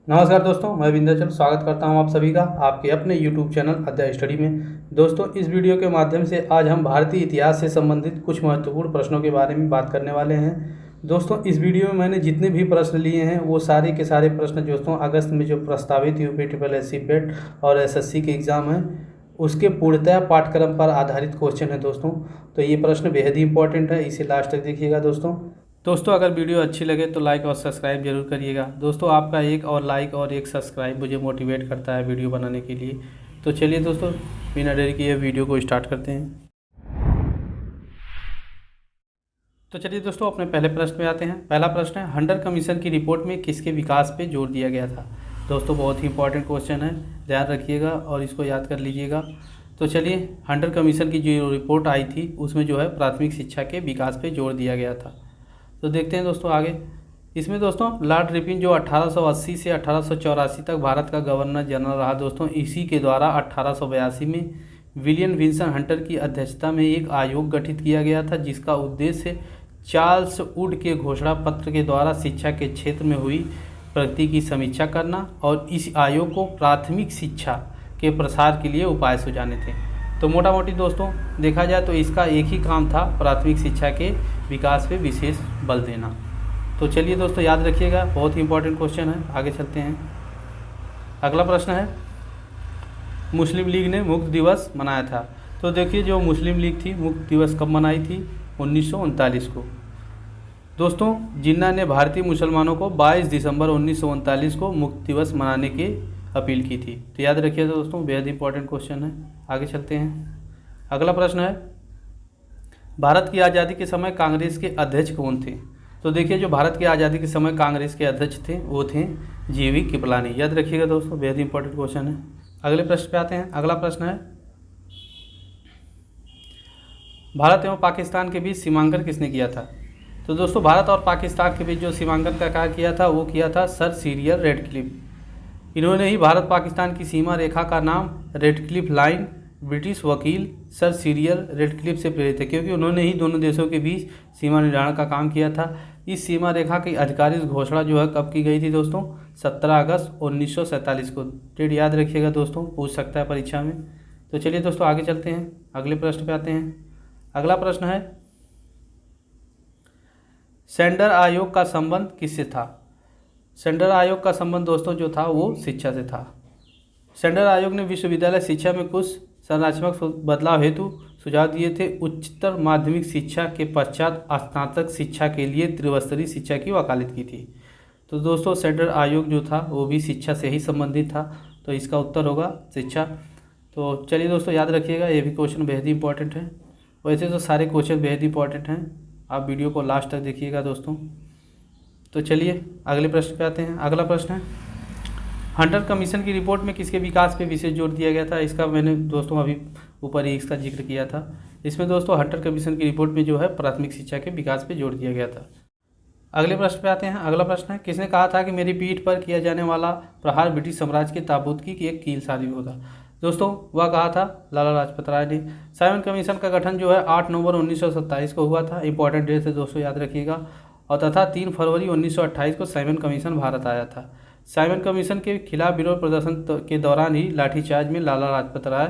नमस्कार दोस्तों, मैं विंध्याचल स्वागत करता हूं आप सभी का आपके अपने YouTube चैनल अध्याय स्टडी में। दोस्तों, इस वीडियो के माध्यम से आज हम भारतीय इतिहास से संबंधित कुछ महत्वपूर्ण प्रश्नों के बारे में बात करने वाले हैं। दोस्तों, इस वीडियो में मैंने जितने भी प्रश्न लिए हैं वो सारे के सारे प्रश्न दोस्तों अगस्त में जो प्रस्तावित UPSSC पेट और SSC के एग्ज़ाम हैं उसके पूर्णतः पाठ्यक्रम पर आधारित क्वेश्चन है दोस्तों। तो ये प्रश्न बेहद ही इंपॉर्टेंट है, इसे लास्ट तक देखिएगा दोस्तों अगर वीडियो अच्छी लगे तो लाइक और सब्सक्राइब जरूर करिएगा दोस्तों। आपका एक और लाइक और एक सब्सक्राइब मुझे मोटिवेट करता है वीडियो बनाने के लिए। तो चलिए दोस्तों, बिना देरी किए वीडियो को स्टार्ट करते हैं। तो चलिए दोस्तों, अपने पहले प्रश्न पे आते हैं। पहला प्रश्न है, हंटर कमीशन की रिपोर्ट में किसके विकास पे जोर दिया गया था। दोस्तों, बहुत ही इंपॉर्टेंट क्वेश्चन है, ध्यान रखिएगा और इसको याद कर लीजिएगा। तो चलिए, हंटर कमीशन की जो रिपोर्ट आई थी उसमें जो है प्राथमिक शिक्षा के विकास पे जोर दिया गया था। तो देखते हैं दोस्तों आगे। इसमें दोस्तों लॉर्ड रिपिन जो 1880 से 1884 तक भारत का गवर्नर जनरल रहा दोस्तों, इसी के द्वारा 1882 में विलियम विल्सन हंटर की अध्यक्षता में एक आयोग गठित किया गया था, जिसका उद्देश्य चार्ल्स वुड के घोषणा पत्र के द्वारा शिक्षा के क्षेत्र में हुई प्रगति की समीक्षा करना और इस आयोग को प्राथमिक शिक्षा के प्रसार के लिए उपाय सुझाने थे। तो मोटा मोटी दोस्तों देखा जाए तो इसका एक ही काम था, प्राथमिक शिक्षा के विकास पे विशेष बल देना। तो चलिए दोस्तों, याद रखिएगा, बहुत ही इंपॉर्टेंट क्वेश्चन है। आगे चलते हैं। अगला प्रश्न है, मुस्लिम लीग ने मुक्त दिवस मनाया था। तो देखिए, जो मुस्लिम लीग थी मुक्त दिवस कब मनाई थी, 1939 को। दोस्तों, जिन्ना ने भारतीय मुसलमानों को 22 दिसंबर 1939 को मुक्त दिवस मनाने की अपील की थी। तो याद रखिए दोस्तों, बेहद इंपॉर्टेंट क्वेश्चन है। आगे चलते हैं। अगला प्रश्न है, भारत की आज़ादी के समय कांग्रेस के अध्यक्ष कौन थे। तो देखिए, जो भारत की आज़ादी के समय कांग्रेस के अध्यक्ष थे वो थे जीवी कृपलानी। याद रखिएगा दोस्तों, बेहद इंपॉर्टेंट क्वेश्चन है। अगले प्रश्न पे आते हैं। अगला प्रश्न है, भारत एवं पाकिस्तान के बीच सीमांकन किसने किया था। तो दोस्तों, भारत और पाकिस्तान के बीच जो सीमांकन का कार्य किया था वो किया था सर सीरियल रेडक्लिफ। इन्होंने ही भारत पाकिस्तान की सीमा रेखा का नाम रेडक्लिफ लाइन ब्रिटिश वकील सर सीरियल रेडक्लिफ से प्रेरित है, क्योंकि उन्होंने ही दोनों देशों के बीच सीमा निर्धारण का काम किया था। इस सीमा रेखा की आधिकारिक घोषणा जो है कब की गई थी दोस्तों, 17 अगस्त 1947 को। डेट याद रखिएगा दोस्तों, पूछ सकता है परीक्षा में। तो चलिए दोस्तों, आगे चलते हैं, अगले प्रश्न पे आते हैं। अगला प्रश्न है, सेंडर आयोग का संबंध किससे था। सेंडर आयोग का संबंध दोस्तों जो था वो शिक्षा से था। सेंडर आयोग ने विश्वविद्यालय शिक्षा में कुछ संरचनात्मक बदलाव हेतु सुझाव दिए थे। उच्चतर माध्यमिक शिक्षा के पश्चात स्नातक शिक्षा के लिए त्रिस्तरीय शिक्षा की वकालत की थी। तो दोस्तों, सेंडर आयोग जो था वो भी शिक्षा से ही संबंधित था, तो इसका उत्तर होगा शिक्षा। तो चलिए दोस्तों, याद रखिएगा, ये भी क्वेश्चन बेहद ही इंपॉर्टेंट है। वैसे तो सारे क्वेश्चन बेहद ही इंपॉर्टेंट हैं, आप वीडियो को लास्ट तक देखिएगा दोस्तों। तो चलिए अगले प्रश्न पे आते हैं। अगला प्रश्न है, हंटर कमीशन की रिपोर्ट में किसके विकास पे विशेष जोर दिया गया था। इसका मैंने दोस्तों अभी ऊपर ही इसका जिक्र किया था। इसमें दोस्तों हंटर कमीशन की रिपोर्ट में जो है प्राथमिक शिक्षा के विकास पे जोर दिया गया था। अगले प्रश्न पे आते हैं। अगला प्रश्न है, किसने कहा था कि मेरी पीठ पर किया जाने वाला प्रहार ब्रिटिश साम्राज्य के ताबूत की एक कील साबित होगा। दोस्तों, वह कहा था लाला लाजपत राय ने। साइमन कमीशन का गठन जो है 8 नवंबर 1927 को हुआ था। इंपॉर्टेंट डेट है दोस्तों, याद रखिएगा। और तथा 3 फरवरी 1928 को साइमन कमीशन भारत आया था। साइमन कमीशन के खिलाफ विरोध प्रदर्शन के दौरान ही लाठीचार्ज में लाला लाजपत राय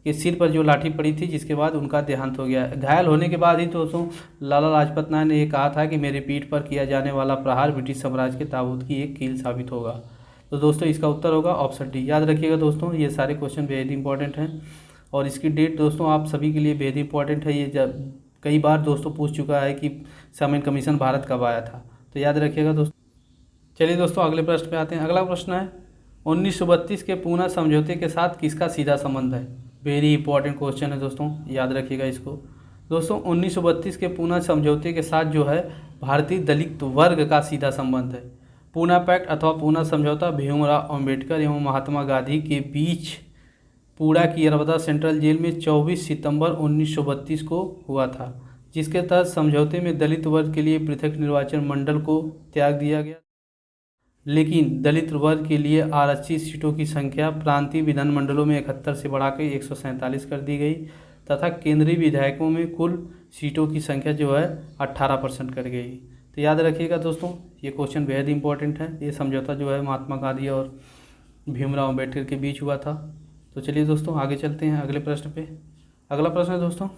के सिर पर जो लाठी पड़ी थी, जिसके बाद उनका देहांत हो गया। घायल होने के बाद ही दोस्तों लाला लाजपत राय ने ये कहा था कि मेरे पीठ पर किया जाने वाला प्रहार ब्रिटिश साम्राज्य के ताबूत की एक कील साबित होगा। तो दोस्तों इसका उत्तर होगा ऑप्शन डी। याद रखिएगा दोस्तों, ये सारे क्वेश्चन बेहद इंपॉर्टेंट हैं और इसकी डेट दोस्तों आप सभी के लिए बेहद इंपॉर्टेंट है। ये जब कई बार दोस्तों पूछ चुका है कि साइमन कमीशन भारत कब आया था, तो याद रखिएगा दोस्तों। चलिए दोस्तों, अगले प्रश्न पे आते हैं। अगला प्रश्न है, 1932 के पूना समझौते के साथ किसका सीधा संबंध है। वेरी इंपॉर्टेंट क्वेश्चन है दोस्तों, याद रखिएगा इसको। दोस्तों, 1932 के पूना समझौते के साथ जो है भारतीय दलित वर्ग का सीधा संबंध है। पूना पैक्ट अथवा पूना समझौता भीमराव अम्बेडकर एवं महात्मा गांधी के बीच पूना की यरवदा सेंट्रल जेल में 24 सितंबर 1932 को हुआ था, जिसके तहत समझौते में दलित वर्ग के लिए पृथक निर्वाचन मंडल को त्याग दिया गया, लेकिन दलित वर्ग के लिए आरक्षित सीटों की संख्या प्रांतीय विधानमंडलों में 71 से बढ़ाकर 147 कर दी गई तथा केंद्रीय विधायकों में कुल सीटों की संख्या जो है 18% कर गई। तो याद रखिएगा दोस्तों, ये क्वेश्चन बेहद इंपॉर्टेंट है। ये समझौता जो है महात्मा गांधी और भीमराव अम्बेडकर के बीच हुआ था। तो चलिए दोस्तों आगे चलते हैं अगले प्रश्न पे। अगला प्रश्न है दोस्तों,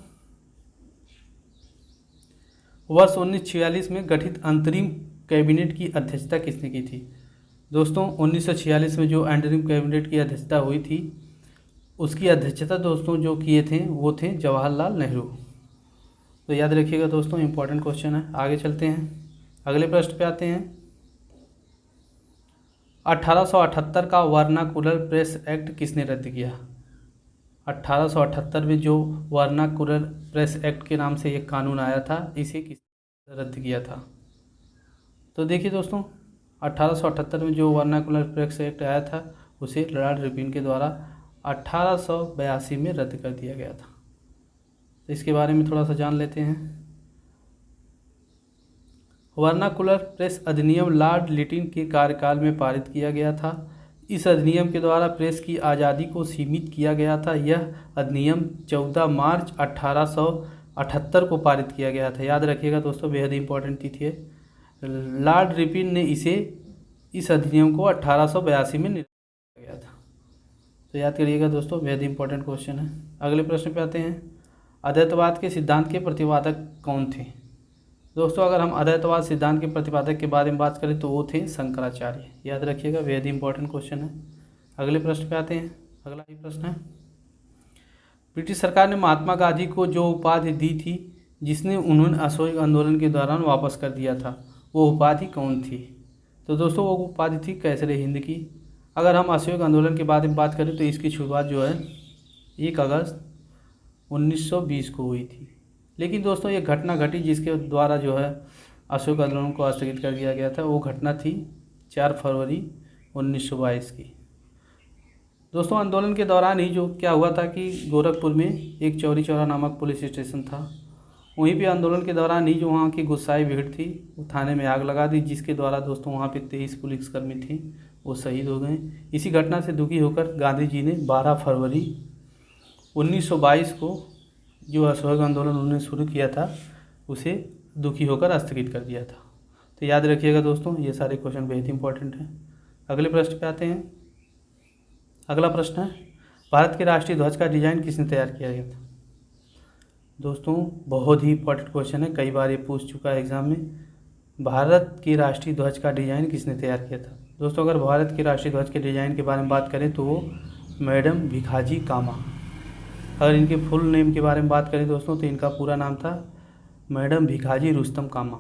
वर्ष 1946 में गठित अंतरिम कैबिनेट की अध्यक्षता किसने की थी? दोस्तों 1946 में जो अंतरिम कैबिनेट की अध्यक्षता हुई थी, उसकी अध्यक्षता दोस्तों जो किए थे वो थे जवाहरलाल नेहरू। तो याद रखिएगा दोस्तों, इंपॉर्टेंट क्वेश्चन है। आगे चलते हैं अगले प्रश्न पे आते हैं। 1878 का वर्नाकुलर प्रेस एक्ट किसने रद्द किया? 1878 में जो वर्नाकुलर प्रेस एक्ट के नाम से एक कानून आया था, इसे किसने रद्द किया था? तो देखिए दोस्तों, 1878 में जो वर्नाकुलर प्रेस एक्ट आया था, उसे लॉर्ड रिपन के द्वारा 1882 में रद्द कर दिया गया था। तो इसके बारे में थोड़ा सा जान लेते हैं। वर्नाकुलर प्रेस अधिनियम लॉर्ड लिटिन के कार्यकाल में पारित किया गया था। इस अधिनियम के द्वारा प्रेस की आज़ादी को सीमित किया गया था। यह अधिनियम 14 मार्च 1878 को पारित किया गया था। याद रखिएगा दोस्तों, बेहद इंपॉर्टेंट तिथि है। लॉर्ड रिपन ने इस अधिनियम को 1882 में निर्धारित किया गया था। तो याद करिएगा दोस्तों, बेहद इंपॉर्टेंट क्वेश्चन है। अगले प्रश्न पे आते हैं। अद्वैतवाद के सिद्धांत के प्रतिपादक कौन थे? दोस्तों अगर हम अद्वैतवाद सिद्धांत के प्रतिपादक के बारे में बात करें तो वो थे शंकराचार्य। याद रखिएगा, बेहद इंपॉर्टेंट क्वेश्चन है। अगले प्रश्न पे आते हैं। अगला ही प्रश्न है, ब्रिटिश सरकार ने महात्मा गांधी को जो उपाधि दी थी, जिसने उन्होंने असहयोग आंदोलन के दौरान वापस कर दिया था, वो उपाधि कौन थी? तो दोस्तों वो उपाधि थी कैसर हिंद की। अगर हम असहयोग आंदोलन के बारे में बात करें तो इसकी शुरुआत जो है 1 अगस्त 1920 को हुई थी। लेकिन दोस्तों ये घटना घटी जिसके द्वारा जो है असहयोग आंदोलन को स्थगित कर दिया गया था, वो घटना थी 4 फरवरी 1922 की। दोस्तों आंदोलन के दौरान ही जो क्या हुआ था कि गोरखपुर में एक चौरी चौरा नामक पुलिस स्टेशन था, वहीं पे आंदोलन के दौरान ही जो वहाँ की गुस्साई भीड़ थी वो थाने में आग लगा दी, जिसके द्वारा दोस्तों वहाँ पे 23 पुलिसकर्मी थे वो शहीद हो गए। इसी घटना से दुखी होकर गांधी जी ने 12 फरवरी 1922 को जो असहयोग आंदोलन उन्होंने शुरू किया था, उसे दुखी होकर स्थगित कर दिया था। तो याद रखिएगा दोस्तों, ये सारे क्वेश्चन बेहद इंपॉर्टेंट हैं। अगले प्रश्न पे आते हैं। अगला प्रश्न है, भारत के राष्ट्रीय ध्वज का डिज़ाइन किसने तैयार किया गया था? दोस्तों बहुत ही इंपॉर्टेंट क्वेश्चन है, कई बार ये पूछ चुका है एग्जाम में। भारत के राष्ट्रीय ध्वज का डिज़ाइन किसने तैयार किया था? दोस्तों अगर भारत के राष्ट्रीय ध्वज के डिज़ाइन के बारे में बात करें तो वो मैडम भिखाजी कामा। अगर इनके फुल नेम के बारे में बात करें दोस्तों तो इनका पूरा नाम था मैडम भिखाजी रुस्तम कामा।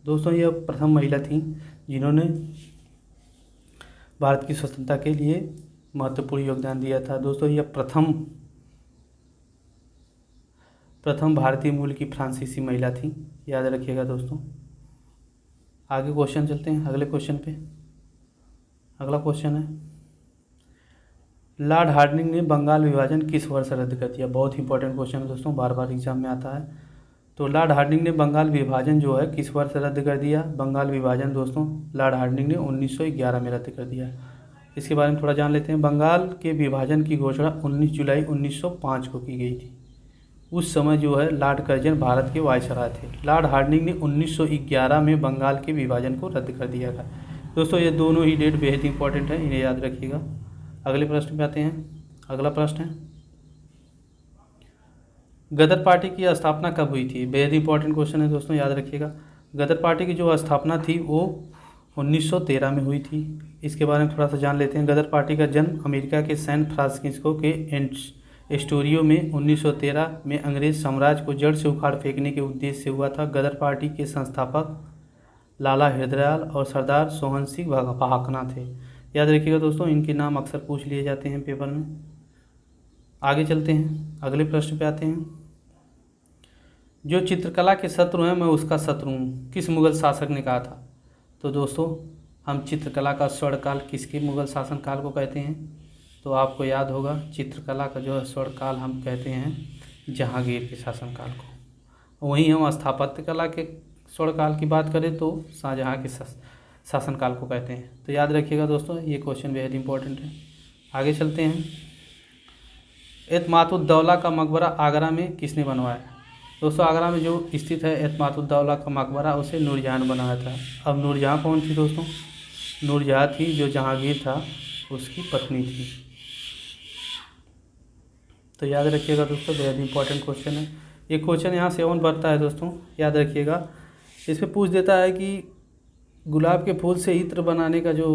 दोस्तों यह प्रथम महिला थी जिन्होंने भारत की स्वतंत्रता के लिए महत्वपूर्ण योगदान दिया था। दोस्तों यह प्रथम भारतीय मूल की फ्रांसीसी महिला थी। याद रखिएगा दोस्तों। आगे क्वेश्चन चलते हैं अगले क्वेश्चन पे। अगला क्वेश्चन है, लॉर्ड हार्डिंग ने बंगाल विभाजन किस वर्ष रद्द कर दिया? बहुत इंपॉर्टेंट क्वेश्चन है दोस्तों, बार बार एग्जाम में आता है। तो लॉर्ड हार्डिंग ने बंगाल विभाजन जो है किस वर्ष रद्द कर दिया? बंगाल विभाजन दोस्तों लॉर्ड हार्डिंग ने 1911 में रद्द कर दिया। इसके बारे में थोड़ा जान लेते हैं। बंगाल के विभाजन की घोषणा 19 जुलाई 1905 को की गई थी। उस समय जो है लॉर्ड कर्जन भारत के वायसराय थे। लॉर्ड हार्डिंग ने 1911 में बंगाल के विभाजन को रद्द कर दिया था। दोस्तों ये दोनों ही डेट बेहद इंपॉर्टेंट है, इन्हें याद रखिएगा। अगले प्रश्न पे आते हैं। अगला प्रश्न है, गदर पार्टी की स्थापना कब हुई थी? बेहद इंपॉर्टेंट क्वेश्चन है दोस्तों, याद रखिएगा। गदर पार्टी की जो स्थापना थी वो 1913 में हुई थी। इसके बारे में थोड़ा सा जान लेते हैं। गदर पार्टी का जन्म अमेरिका के सैन फ्रांसिस्को के एस्टोरियो में 1913 में अंग्रेज साम्राज्य को जड़ से उखाड़ फेंकने के उद्देश्य से हुआ था। गदर पार्टी के संस्थापक लाला हृदयाल और सरदार सोहन सिंह भाकना थे। याद रखिएगा दोस्तों, इनके नाम अक्सर पूछ लिए जाते हैं पेपर में। आगे चलते हैं, अगले प्रश्न पे आते हैं। जो चित्रकला के शत्रु हैं मैं उसका शत्रु हूँ, किस मुगल शासक ने कहा था? तो दोस्तों हम चित्रकला का स्वर्णकाल किसके मुगल शासनकाल को कहते हैं? तो आपको याद होगा, चित्रकला का जो है स्वर्णकाल हम कहते हैं जहांगीर के शासनकाल को। वहीं हम स्थापत्य कला के स्वर्णकाल की बात करें तो शाहजहाँ के शासनकाल को कहते हैं। तो याद रखिएगा दोस्तों, ये क्वेश्चन बेहद इंपॉर्टेंट है। आगे चलते हैं। एतमादुद्दौला का मकबरा आगरा में किसने बनवाया? दोस्तों आगरा में जो स्थित है एतमादुद्दौला का मकबरा उसे नूरजहां बनाया था। अब नूरजहां कौन थी दोस्तों? नूरजहां थी जो जहांगीर था उसकी पत्नी थी। तो याद रखिएगा दोस्तों, बेहद इंपॉर्टेंट क्वेश्चन है। एक क्वेश्चन यहाँ 7 बनता है दोस्तों, याद रखिएगा। इसमें पूछ देता है कि गुलाब के फूल से इत्र बनाने का जो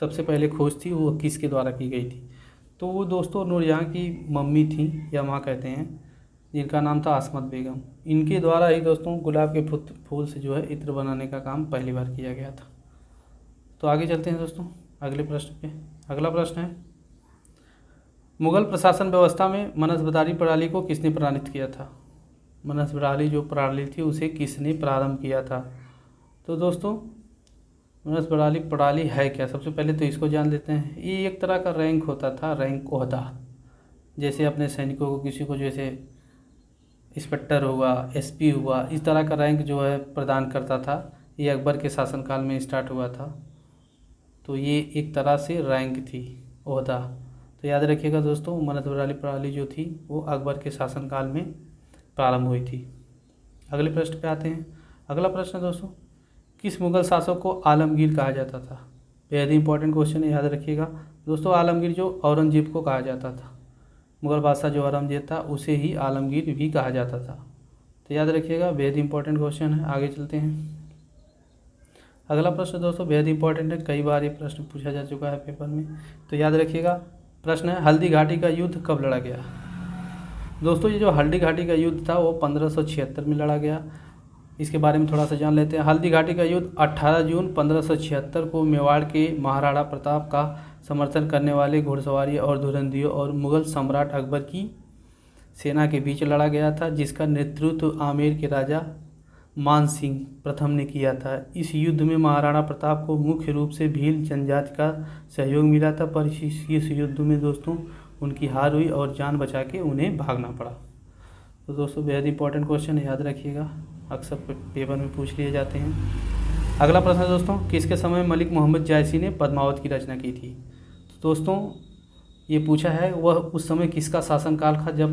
सबसे पहले खोज थी वो किसके द्वारा की गई थी? तो वो दोस्तों नूरजहां की मम्मी थी या माँ कहते हैं, जिनका नाम था आसमत बेगम। इनके द्वारा ही दोस्तों गुलाब के फूल से जो है इत्र बनाने का काम पहली बार किया गया था। तो आगे चलते हैं दोस्तों अगले प्रश्न पे। अगला प्रश्न है, मुगल प्रशासन व्यवस्था में मनसबदारी प्रणाली को किसने प्रणीत किया था? मनसबदारी जो प्रणाली थी उसे किसने प्रारंभ किया था? तो दोस्तों मनसबदारी प्रणाली है क्या? सबसे पहले तो इसको जान लेते हैं। ये एक तरह का रैंक होता था, रैंक ओहदा, जैसे अपने सैनिकों को किसी को जैसे इंस्पेक्टर हुआ, एसपी हुआ, इस तरह का रैंक जो है प्रदान करता था। ये अकबर के शासनकाल में स्टार्ट हुआ था। तो ये एक तरह से रैंक थी, ओहदा। तो याद रखिएगा दोस्तों, मनसबदारी प्रणाली जो थी वो अकबर के शासनकाल में प्रारंभ हुई थी। अगले प्रश्न पे आते हैं। अगला प्रश्न दोस्तों, किस मुगल शासक को आलमगीर कहा जाता था? बेहद इंपॉर्टेंट क्वेश्चन है, याद रखिएगा दोस्तों। आलमगीर जो औरंगजेब को कहा जाता था, मुगल बादशाह जो औरंगजेब था उसे ही आलमगीर भी कहा जाता था। तो याद रखिएगा, बेहद इंपॉर्टेंट क्वेश्चन है। आगे चलते हैं। अगला प्रश्न दोस्तों बेहद इंपॉर्टेंट है, कई बार ये प्रश्न पूछा जा चुका है पेपर में। तो याद रखिएगा, प्रश्न है हल्दी घाटी का युद्ध कब लड़ा गया? दोस्तों ये जो हल्दी घाटी का युद्ध था वो 1576 में लड़ा गया। इसके बारे में थोड़ा सा जान लेते हैं। हल्दी घाटी का युद्ध 18 जून 1576 को मेवाड़ के महाराणा प्रताप का समर्थन करने वाले घुड़सवारी और धुरंधियों और मुगल सम्राट अकबर की सेना के बीच लड़ा गया था, जिसका नेतृत्व आमेर के राजा मान सिंह प्रथम ने किया था। इस युद्ध में महाराणा प्रताप को मुख्य रूप से भील जनजाति का सहयोग मिला था, पर इस युद्ध में दोस्तों उनकी हार हुई और जान बचा के उन्हें भागना पड़ा। तो दोस्तों बेहद इंपॉर्टेंट क्वेश्चन है, याद रखिएगा, अक्सर पेपर में पूछ लिए जाते हैं। अगला प्रश्न दोस्तों, किसके समय मलिक मोहम्मद जायसी ने पद्मावत की रचना की थी? तो दोस्तों ये पूछा है वह उस समय किसका शासनकाल था जब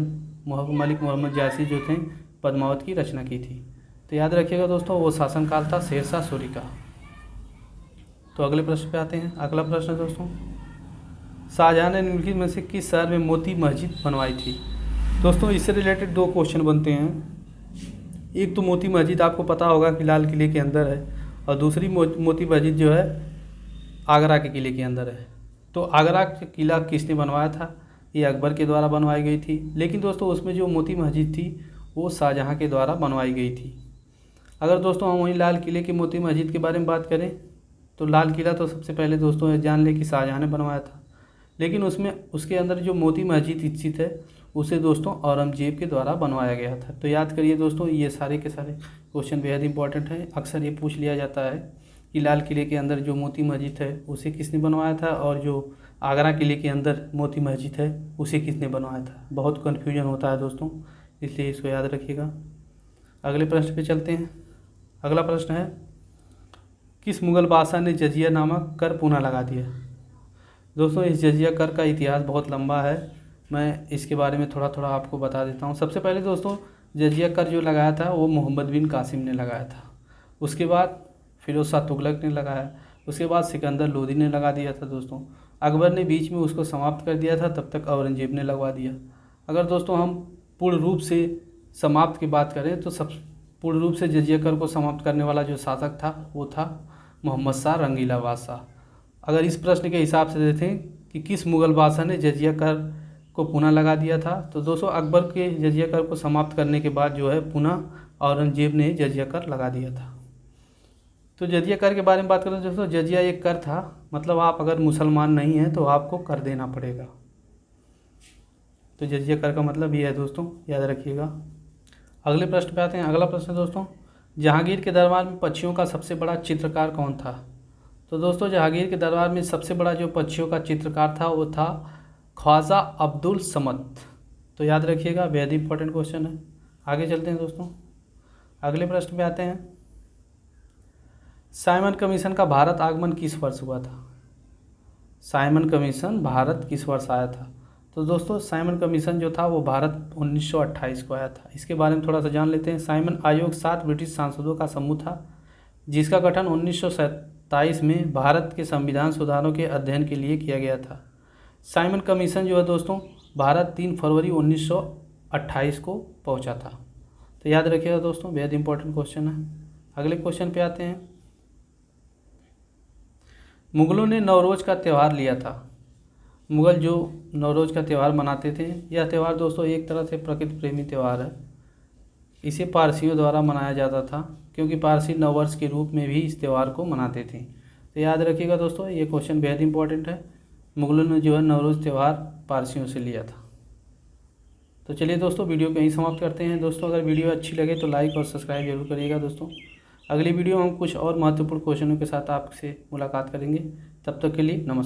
मलिक मोहम्मद जायसी जो थे पद्मावत की रचना की थी? तो याद रखिएगा दोस्तों, वो शासनकाल था शेरशाह सूरी का। तो अगले प्रश्न पे आते हैं। अगला प्रश्न दोस्तों, शाहजहां ने निम्नलिखित में से किस शहर में मोती मस्जिद बनवाई थी? दोस्तों इससे रिलेटेड 2 क्वेश्चन बनते हैं। एक तो मोती मस्जिद आपको पता होगा कि लाल किले के अंदर है, और दूसरी मोती मस्जिद जो है आगरा के किले के अंदर है। तो आगरा का किला किसने बनवाया था? ये अकबर के द्वारा बनवाई गई थी। लेकिन दोस्तों उसमें जो मोती मस्जिद थी वो शाहजहां के द्वारा बनवाई गई थी। अगर दोस्तों हम वहीं लाल किले की मोती मस्जिद के बारे में बात करें तो लाल किला तो सबसे पहले दोस्तों जान लें कि शाहजहां ने बनवाया था, लेकिन उसमें उसके अंदर जो मोती मस्जिद स्थित है उसे दोस्तों औरंगजेब के द्वारा बनवाया गया था। तो याद करिए दोस्तों, ये सारे के सारे क्वेश्चन बेहद इंपॉर्टेंट हैं। अक्सर ये पूछ लिया जाता है कि लाल किले के अंदर जो मोती मस्जिद है उसे किसने बनवाया था, और जो आगरा किले के अंदर मोती मस्जिद है उसे किसने बनवाया था। बहुत कन्फ्यूजन होता है दोस्तों, इसलिए इसको याद रखिएगा। अगले प्रश्न पे चलते हैं। अगला प्रश्न है, किस मुगल बादशाह ने जजिया नामक कर पुनः लगा दिया? दोस्तों इस जजिया कर का इतिहास बहुत लंबा है, मैं इसके बारे में थोड़ा थोड़ा आपको बता देता हूँ। सबसे पहले दोस्तों जजिया कर जो लगाया था वो मोहम्मद बिन कासिम ने लगाया था। उसके बाद फिरोज शाह तुगलक ने लगाया। उसके बाद सिकंदर लोदी ने लगा दिया था दोस्तों। अकबर ने बीच में उसको समाप्त कर दिया था, तब तक औरंगजेब ने लगवा दिया। अगर दोस्तों हम पूर्ण रूप से समाप्त की बात करें तो सब पूर्ण रूप से जजिया कर को समाप्त करने वाला जो शासक था वो था मोहम्मद शाह रंगीला बादशाह। अगर इस प्रश्न के हिसाब से देखें कि किस मुगल बादशाह ने जजिया कर को पुनः लगा दिया था, तो दोस्तों अकबर के जजिया कर को समाप्त करने के बाद जो है पुनः औरंगजेब ने जजिया कर लगा दिया था। तो जजिया कर के बारे में बात करें दोस्तों, जजिया एक कर था, मतलब आप अगर मुसलमान नहीं हैं तो आपको कर देना पड़ेगा। तो जजिया कर का मतलब ये है दोस्तों, याद रखिएगा। अगले प्रश्न पे आते हैं। अगला प्रश्न दोस्तों, जहांगीर के दरबार में पक्षियों का सबसे बड़ा चित्रकार कौन था? तो दोस्तों जहांगीर के दरबार में सबसे बड़ा जो पक्षियों का चित्रकार था वो था ख्वाजा अब्दुल समद। तो याद रखिएगा, बेहद इंपॉर्टेंट क्वेश्चन है। आगे चलते हैं दोस्तों। अगले प्रश्न पे आते हैं। साइमन कमीशन का भारत आगमन किस वर्ष हुआ था? साइमन कमीशन भारत किस वर्ष आया था? तो दोस्तों साइमन कमीशन जो था वो भारत 1928 को आया था। इसके बारे में थोड़ा सा जान लेते हैं। साइमन आयोग 7 ब्रिटिश सांसदों का समूह था जिसका गठन 1927 में भारत के संविधान सुधारों के अध्ययन के लिए किया गया था। साइमन कमीशन जो है दोस्तों भारत 3 फरवरी 1928 को पहुंचा था। तो याद रखिएगा दोस्तों, बेहद इंपॉर्टेंट क्वेश्चन है। अगले क्वेश्चन पे आते हैं। मुगलों ने नवरोज का त्यौहार लिया था। मुगल जो नवरोज का त्यौहार मनाते थे, यह त्यौहार दोस्तों एक तरह से प्रकृति प्रेमी त्यौहार है। इसे पारसियों द्वारा मनाया जाता था क्योंकि पारसी नववर्ष के रूप में भी इस त्यौहार को मनाते थे। तो याद रखिएगा दोस्तों, ये क्वेश्चन बेहद इंपॉर्टेंट है। मुगलों ने जो है नवरोज त्यौहार पारसियों से लिया था। तो चलिए दोस्तों, वीडियो को यहीं समाप्त करते हैं। दोस्तों अगर वीडियो अच्छी लगे तो लाइक और सब्सक्राइब जरूर करिएगा दोस्तों। अगली वीडियो में हम कुछ और महत्वपूर्ण क्वेश्चनों के साथ आपसे मुलाकात करेंगे। तब तक के लिए नमस्कार।